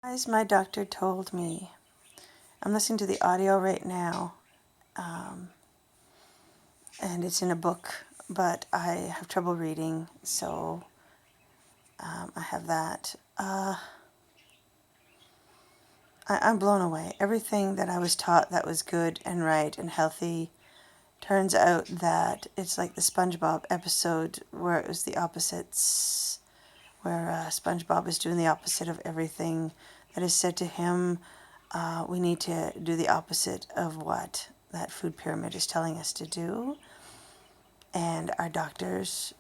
As my doctor told me, I'm listening to the audio right now, and it's in a book, but I have trouble reading, so I have that. I'm blown away. Everything that I was taught that was good and right and healthy turns out that it's like the SpongeBob episode where it was the opposites, where SpongeBob is doing the opposite of everything that is said to him. We need to do the opposite of what that food pyramid is telling us to do. And our doctors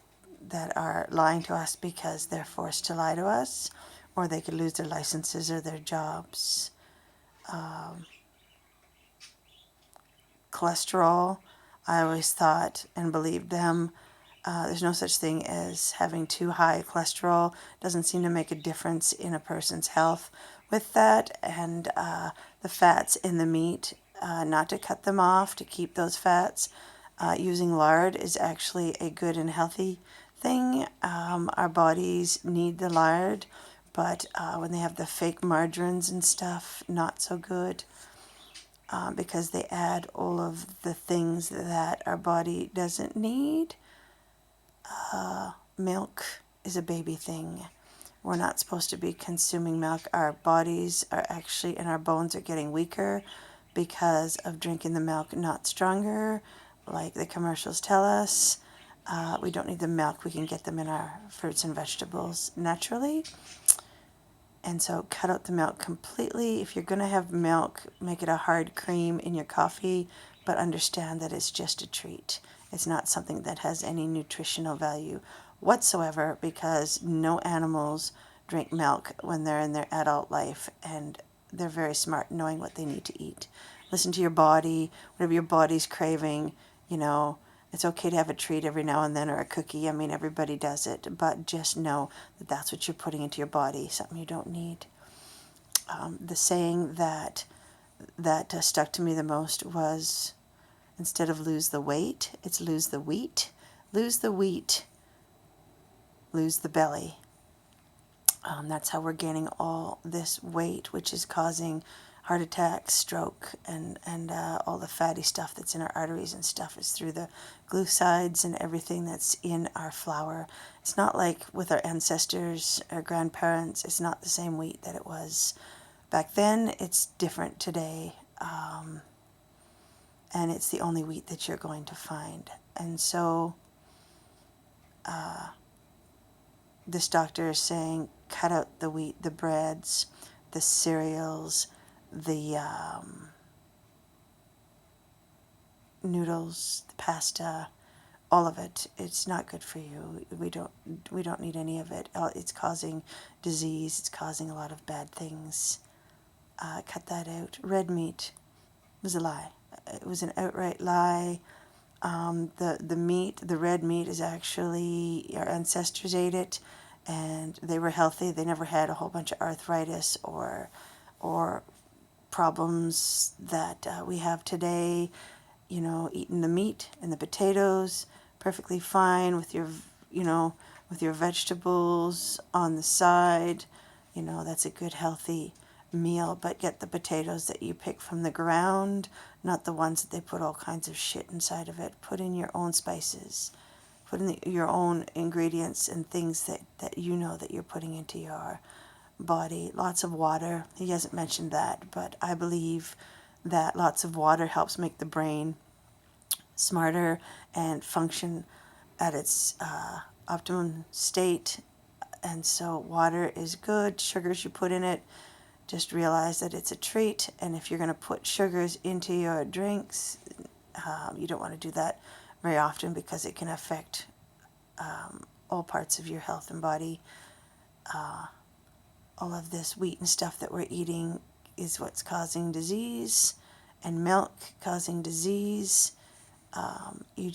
that are lying to us because they're forced to lie to us, or they could lose their licenses or their jobs. Cholesterol, I always thought and believed them. There's no such thing as having too high cholesterol. Doesn't seem to make a difference in a person's health with that. And the fats in the meat, not to cut them off, to keep those fats. Using lard is actually a good and healthy thing. Our bodies need the lard, but when they have the fake margarines and stuff, not so good. Because they add all of the things that our body doesn't need. Milk is a baby thing. We're not supposed to be consuming milk. Our bodies are actually, and our bones are getting weaker because of drinking the milk, not stronger, like the commercials tell us. We don't need the milk. We can get them in our fruits and vegetables naturally. And so cut out the milk completely. If you're going to have milk, make it a hard cream in your coffee, but understand that it's just a treat. It's not something that has any nutritional value whatsoever, because no animals drink milk when they're in their adult life, and they're very smart knowing what they need to eat. Listen to your body, whatever your body's craving, you know. It's okay to have a treat every now and then, or a cookie. I mean, everybody does it, but just know that that's what you're putting into your body, something you don't need. The saying that stuck to me the most was, instead of lose the weight, it's lose the wheat. Lose the wheat, lose the belly. That's how we're gaining all this weight, which is causing heart attacks, stroke, and all the fatty stuff that's in our arteries and stuff is through the glucides and everything that's in our flour. It's not like with our ancestors, our grandparents. It's not the same wheat that it was back then. It's different today, and it's the only wheat that you're going to find. And so this doctor is saying, cut out the wheat, the breads, the cereals, the noodles, the pasta, all of it. It's not good for you. We don't need any of it. It's causing disease. It's causing a lot of bad things. Cut that out. Red meat was a lie. It was an outright lie. The meat, the red meat, is actually, our ancestors ate it, and they were healthy. They never had a whole bunch of arthritis or problems that we have today. You know, eating the meat and the potatoes, perfectly fine with your, with your vegetables on the side. You know, that's a good healthy meal, but get the potatoes that you pick from the ground, not the ones that they put all kinds of shit inside of it. Put in your own spices. Put in your own ingredients and things that you know that you're putting into your body. Lots of water. He hasn't mentioned that, but I believe that lots of water helps make the brain smarter and function at its optimum state. And so water is good. Sugars you put in it, just realize that it's a treat. And if you're going to put sugars into your drinks, you don't want to do that very often, because it can affect all parts of your health and body. All of this wheat and stuff that we're eating is what's causing disease, and milk causing disease. You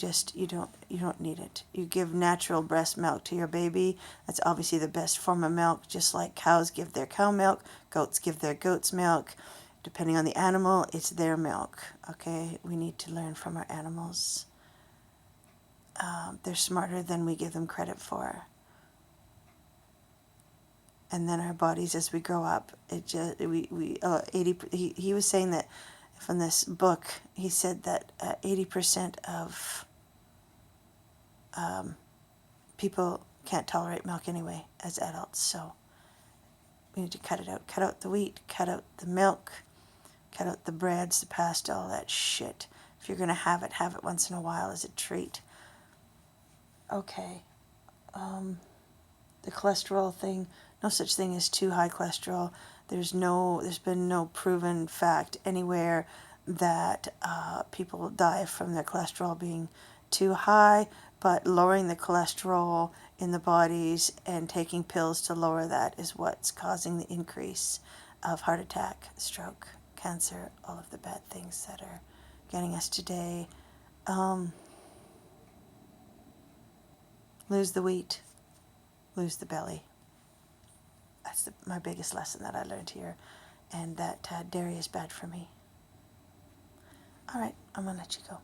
don't need it. You give natural breast milk to your baby. That's obviously the best form of milk, just like cows give their cow milk, goats give their goat's milk. Depending on the animal, it's their milk. Okay, we need to learn from our animals. They're smarter than we give them credit for. And then our bodies, as we grow up, it just we 80. He was saying that from this book, he said that 80% of people can't tolerate milk anyway as adults. So we need to cut it out. Cut out the wheat. Cut out the milk. Cut out the breads, the pasta, all that shit. If you're gonna have it once in a while as a treat. Okay. The cholesterol thing. No such thing as too high cholesterol. There's been no proven fact anywhere that people die from their cholesterol being too high, but lowering the cholesterol in the bodies and taking pills to lower that is what's causing the increase of heart attack, stroke, cancer, all of the bad things that are getting us today. Lose the wheat, lose the belly. That's my biggest lesson that I learned here, and that dairy is bad for me. All right, I'm going to let you go.